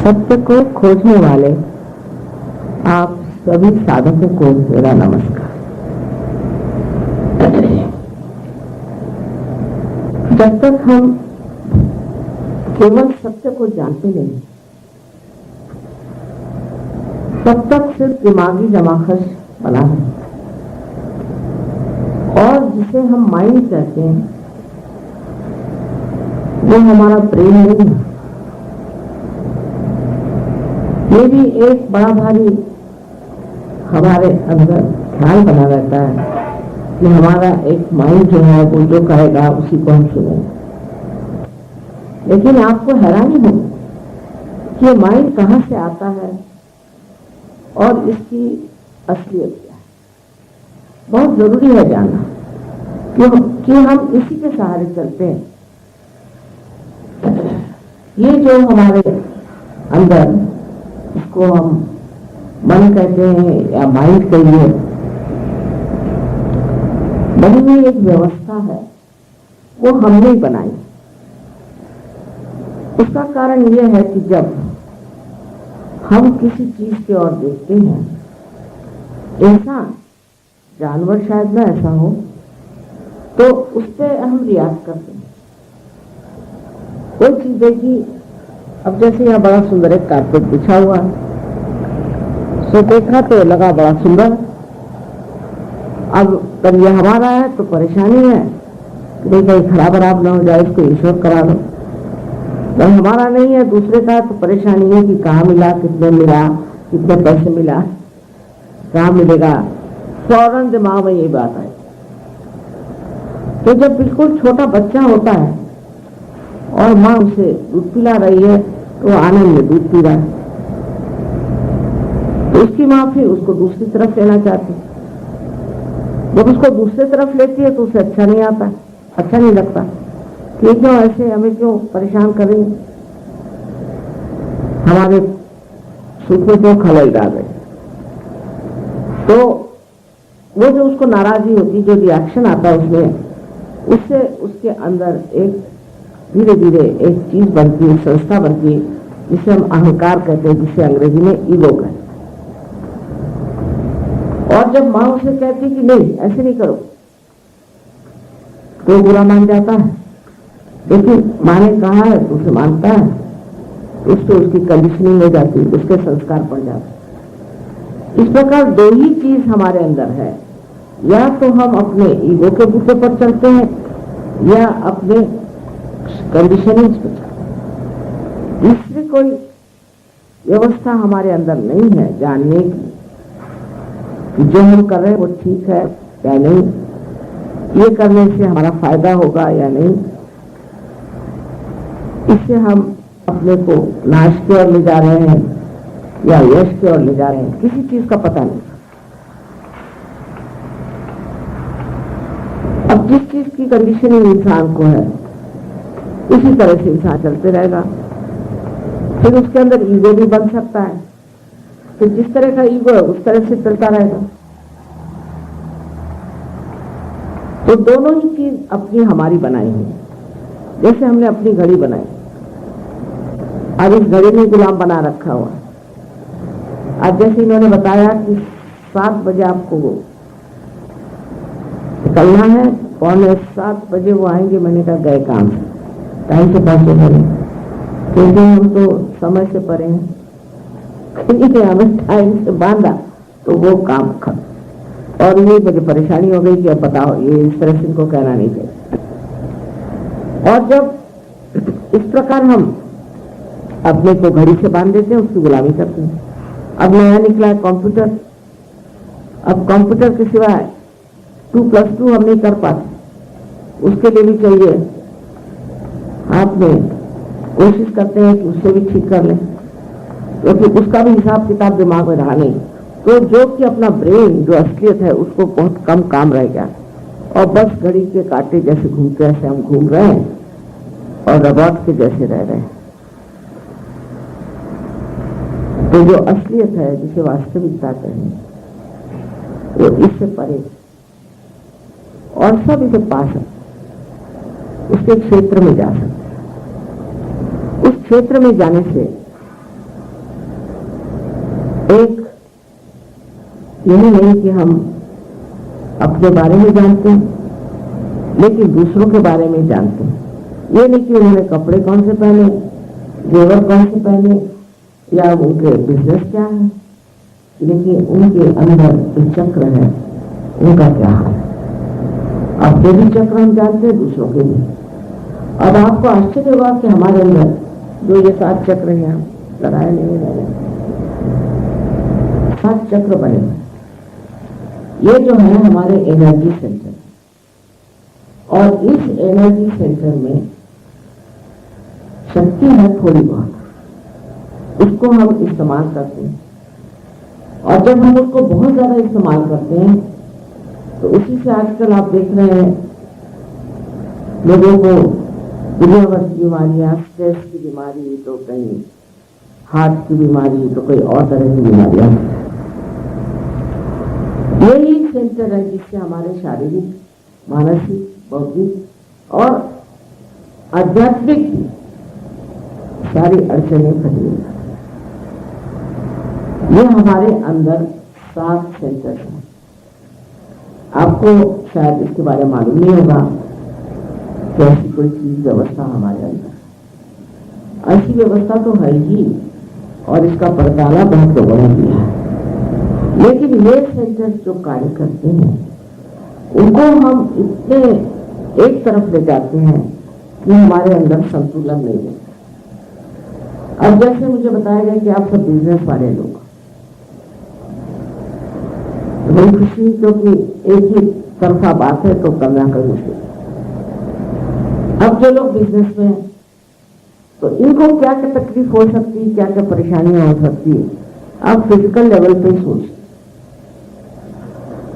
सत्य को खोजने वाले आप सभी साधकों को मेरा नमस्कार। जब तक हम केवल सत्य को जानते नहीं, तब तक सिर्फ दिमागी जमाखश बना है। और जिसे हम माइंड कहते हैं वो हमारा ब्रेन नहीं है। ये भी एक बड़ा भारी हमारे अंदर ख्याल बना रहता है कि हमारा एक माइंड जो है वो जो कहेगा उसी को हम सुनेंगे। लेकिन आपको हैरानी होगी कि ये माइंड कहाँ से आता है और इसकी असलियत क्या है। बहुत जरूरी है जानना कि हम इसी के सहारे चलते हैं। ये जो हमारे अंदर, इसको हम मन कहते हैं या माइंड कहिए, बनी हुई एक व्यवस्था है, वो हमने ही बनाई। उसका कारण यह है कि जब हम किसी चीज की ओर देखते हैं, इंसान, जानवर शायद ना ऐसा हो, तो उस पर हम रिएक्ट करते हैं। कोई चीज देखी, अब जैसे यहाँ बड़ा सुंदर एक कारपेट बिछा हुआ है, सो देखा तो लगा बड़ा सुंदर। अब तब ये हमारा है तो परेशानी है कि नहीं कहीं खराब ना हो जाए, इसको इंश्योर करा दो। जब हमारा नहीं है, दूसरे का है, तो परेशानी है कि कहाँ मिला, कितने मिला, कितने पैसे मिला, कहाँ मिलेगा। फौरन दिमाग में ये बात आई। तो जब बिल्कुल छोटा बच्चा होता है और माँ उसे दूध पिला रही है तो वो आनंद में दूध पी रहा है, तो उसकी माँ फिर उसको दूसरी तरफ लेना चाहती है। जब उसको दूसरी तरफ लेती है तो उसे अच्छा नहीं आता, अच्छा नहीं लगता कि क्यों ऐसे हमें क्यों परेशान कर रही है, हमारे सुख में क्यों खलल डाल रहे। तो वो जो उसको नाराजगी होती, जो रिएक्शन आता है उसमें, उससे उसके अंदर एक धीरे धीरे एक चीज बनती है, संस्था बनती है, जिसे हम अहंकार कहते हैं, जिसे अंग्रेजी में ईगो कहते हैं। और जब माँ उसे कहती कि नहीं ऐसे नहीं करो, तो बुरा मान जाता है। लेकिन माँ ने कहा है तो उसे मानता है, तो उससे उसकी कंडीशनिंग हो जाती है, उसके संस्कार पड़ जाते। इस प्रकार दो ही चीज हमारे अंदर है, या तो हम अपने ईगो के बूते पर चलते हैं या अपने कंडीशनिंग पे चलते हैं। तीसरी कोई व्यवस्था हमारे अंदर नहीं है जानने की कि जो हम कर रहे हैं वो ठीक है या नहीं, ये करने से हमारा फायदा होगा या नहीं, इससे हम अपने को नाश की ओर ले जा रहे हैं या यश की ओर ले जा रहे हैं, किसी चीज का पता नहीं। अब जिस चीज की कंडीशनिंग इंसान को है, इसी तरह से इंसान चलते रहेगा। फिर उसके अंदर ईगो भी बन सकता है, तो जिस तरह का ईगो है उस तरह से चलता रहेगा। तो दोनों ही चीज अपनी हमारी बनाई हुई। जैसे हमने अपनी घड़ी बनाई, अब इस घड़ी में गुलाम बना रखा हुआ। अब जैसे इन्होंने बताया कि 7 बजे आपको निकलना है, 6:45 बजे वो आएंगे। मैंने कहा गए काम से, टाइम से पहुंचे नहीं, क्योंकि हम तो समय से परे हैं। हमें टाइम से बांधा तो वो काम खत्म। और ये मुझे परेशानी हो गई कि अब बताओ, ये इस तरह से इनको कहना नहीं चाहिए। और जब इस प्रकार हम अपने को घड़ी से बांध देते हैं, उसकी गुलामी करते हैं। अब नया निकला है कंप्यूटर। अब कंप्यूटर के सिवाय 2+2 हम नहीं कर पाते, उसके लिए भी चाहिए। आपने कोशिश करते हैं कि उससे भी ठीक कर लें, क्योंकि उसका भी हिसाब किताब दिमाग में रहा नहीं। तो जो कि अपना ब्रेन जो असलियत है उसको बहुत कम काम रह गया, और बस घड़ी के कांटे जैसे घूमते ऐसे हम घूम रहे हैं और रोबोट के जैसे रह रहे हैं। तो जो असलियत है, जिसे वास्तविकता कहें, वो इससे परे और सब इसे पा सकते, उसके क्षेत्र में जा सकते। उस क्षेत्र में जाने से एक यही नहीं कि हम अपने बारे में जानते हैं, लेकिन दूसरों के बारे में जानते हैं। ये नहीं कि उन्होंने कपड़े कौन से पहने, जेवर कौन से पहने, या उनके बिजनेस क्या है, लेकिन उनके अंदर जो चक्र है उनका क्या है। अपने भी चक्र हम जानते हैं, दूसरों के भी। अब आपको आश्चर्य होगा कि हमारे अंदर जो ये 7 चक्र हैं, लगाए नहीं रहे, 7 चक्र बने हुए। ये जो है हमारे एनर्जी सेंटर, और इस एनर्जी सेंटर में शक्ति है थोड़ी बहुत, उसको हम इस्तेमाल करते हैं। और जब हम उसको बहुत ज्यादा इस्तेमाल करते हैं तो उसी से आजकल आप देख रहे हैं लोगों को दुनिया भर की बीमारियां, स्ट्रेस की बीमारी, तो कहीं हार्ट की बीमारी, तो कोई और तरह की बीमारियां। यही सेंटर है जिससे हमारे शारीरिक, मानसिक, बौद्धिक और आध्यात्मिक सारी अड़चनें खड़ी हैं। ये हमारे अंदर 7 सेंटर हैं। आपको शायद इसके बारे में मालूम नहीं होगा कि ऐसी कोई चीज व्यवस्था हमारे अंदर, ऐसी व्यवस्था तो है ही, और इसका परताला बहुत लोगों ने दिया है। लेकिन ये सेंटर जो कार्य करते हैं उनको हम इतने एक तरफ ले जाते हैं कि हमारे अंदर संतुलन नहीं रहता। अब जैसे मुझे बताया गया कि आप सब बिजनेस वाले लोग, बड़ी खुशी, क्योंकि एक ही तरफा बात है तो करना कर मुश्किल। अब जो लोग बिजनेस में हैं तो इनको क्या क्या तकलीफ हो सकती है, क्या क्या परेशानियां हो सकती है, आप फिजिकल लेवल पे सोचिए।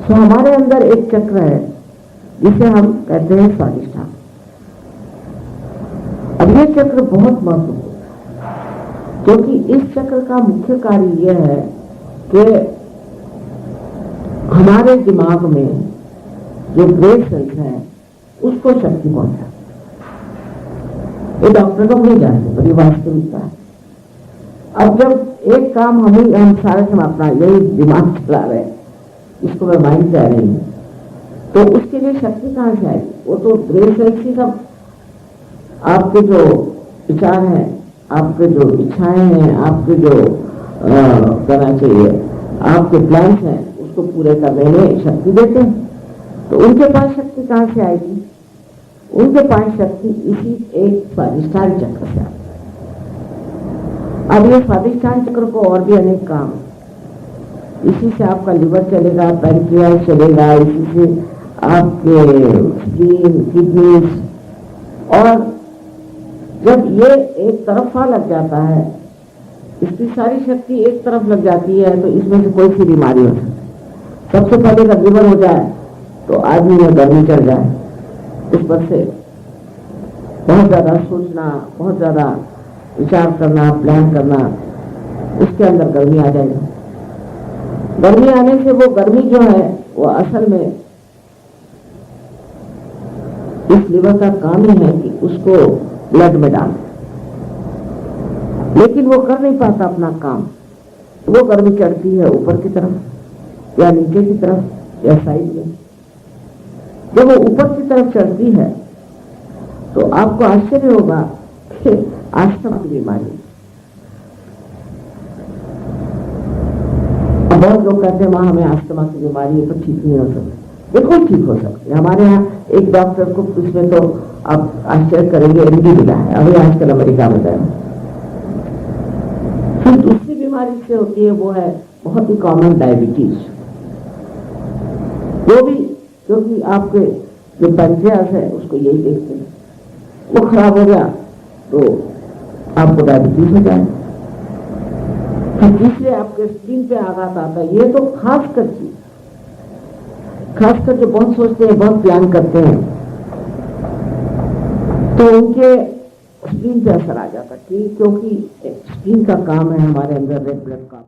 तो हमारे अंदर एक चक्र है जिसे हम कहते हैं स्वादिष्ठान। अब ये चक्र बहुत महत्वपूर्ण है, क्योंकि इस चक्र का मुख्य कार्य यह है कि हमारे दिमाग में जो ब्रेन सेल्स हैं उसको शक्ति पहुंचाए। ये डॉक्टर लोग नहीं जानते, पर ये वास्तविकता है। अब जब एक काम हम सारे समय अपना यही दिमाग चला रहे हैं, इसको मैं माइंड कह रही हूँ, तो उसके लिए शक्ति कहाँ से आएगी? वो तो ब्रेन सेल्स ही सब आपके जो विचार हैं, आपके जो इच्छाएं हैं, आपके जो करना चाहिए, आपके प्लान्स हैं, उसको पूरे करने में शक्ति देते हैं। तो उनके पास शक्ति कहाँ से आएगी? उनके पास शक्ति इसी एक स्वादिष्ठान चक्र से आती है। अब ये स्वादिष्ठान चक्र को और भी अनेक काम, इसी से आपका लिवर चलेगा, पैंक्रियास चलेगा, इसी से आपके स्किन, किडनीज, और जब ये एक तरफा लग जाता है, इसकी सारी शक्ति एक तरफ लग जाती है, तो इसमें से कोई सी बीमारी हो सकती है। सबसे पहले अगर लिवर हो जाए तो आदमी में गर्मी चढ़ जाए, उस पर से बहुत ज्यादा सोचना, बहुत ज्यादा विचार करना, प्लान करना, उसके अंदर गर्मी आ जाएगी। गर्मी आने से वो गर्मी जो है वो असल में इस लिवर का काम ही है कि उसको ब्लड में डाल, लेकिन वो कर नहीं पाता अपना काम। वो गर्मी चढ़ती है ऊपर की तरफ या नीचे की तरफ या साइड में। जब वो ऊपर की तरफ चढ़ती है तो आपको आश्चर्य होगा कि अस्थमा की बीमारी, बहुत लोग कहते हैं वहां हमें अस्थमा की बीमारी है तो ठीक नहीं हो सकती। बिल्कुल ठीक हो सकती है। हमारे यहाँ एक डॉक्टर को इसमें तो आप आश्चर्य करेंगे, एमडी मिला है अभी आजकल अमेरिका में गए। फिर दूसरी बीमारी से होती है, वो है बहुत ही कॉमन डायबिटीज। वो भी क्योंकि आपके जो पैंक्रियास है उसको यही देखते हैं, वो खराब हो गया तो आपको डायबिटीज हो जाए। फिर तीसरे आपके स्किन पे आघात आता है। ये तो खासकर चीज, खासकर जो बहुत सोचते हैं, बहुत प्लान करते हैं, तो उनके स्किन पे असर आ जाता है, क्योंकि स्किन का काम है हमारे अंदर रेड ब्लड का।